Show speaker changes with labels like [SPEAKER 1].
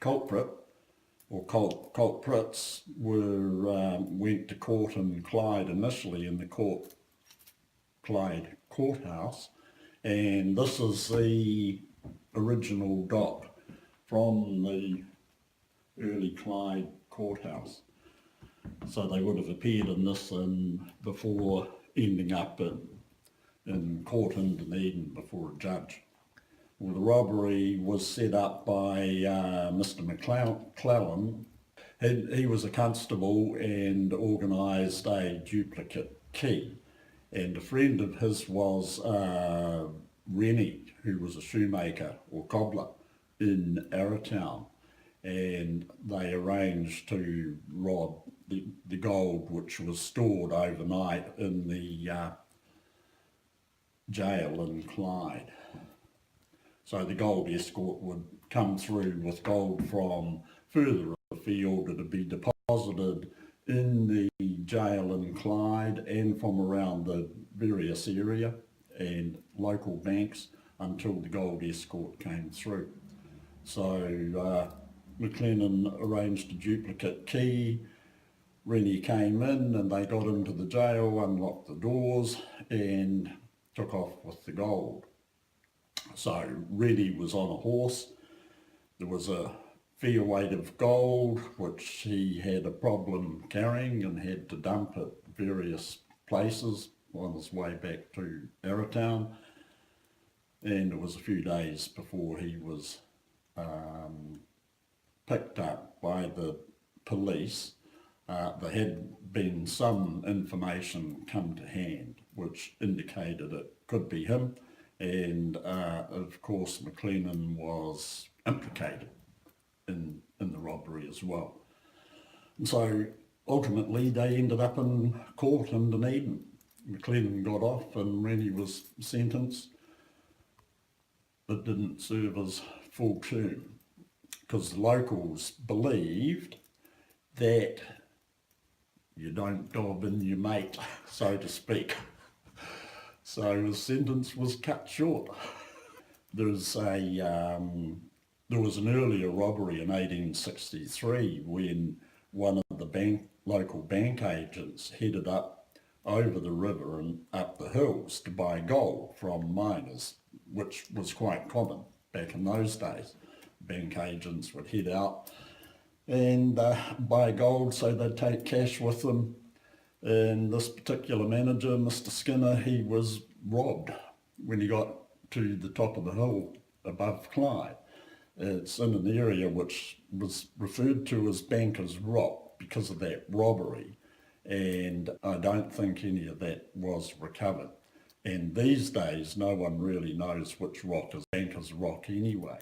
[SPEAKER 1] culprit or culprits went to court in Clyde initially, in the Clyde courthouse, and this is the original dock from the early Clyde courthouse. So they would have appeared in this before ending up in court in Dunedin before a judge. Well, the robbery was set up by Mr. McClellan. He was a constable and organised a duplicate key. And a friend of his was Rennie, who was a shoemaker or cobbler in Arrowtown. And they arranged to rob the gold which was stored overnight in the jail in Clyde. So the gold escort would come through with gold from further afield to be deposited in the jail in Clyde and from around the various area and local banks until the gold escort came through. So McLennan arranged a duplicate key. Rennie came in and they got into the jail, unlocked the doors and took off with the gold. So Rennie was on a horse. There was a fair weight of gold which he had a problem carrying and had to dump at various places on his way back to Arrowtown. And it was a few days before he was picked up by the police. There had been some information come to hand which indicated it could be him, and of course McLennan was implicated in the robbery as well. And so ultimately they ended up in court in Dunedin. McLennan got off and Rennie was sentenced, but didn't serve his full term because the locals believed that you don't dob in your mate, so to speak. So his sentence was cut short. There was an earlier robbery in 1863 when one of the local bank agents headed up over the river and up the hills to buy gold from miners, which was quite common back in those days. Bank agents would head out and buy gold, so they'd take cash with them. And this particular manager, Mr. Skinner, he was robbed when he got to the top of the hill above Clyde. It's in an area which was referred to as Banker's Rock because of that robbery, and I don't think any of that was recovered. And these days no one really knows which rock is Banker's Rock anyway.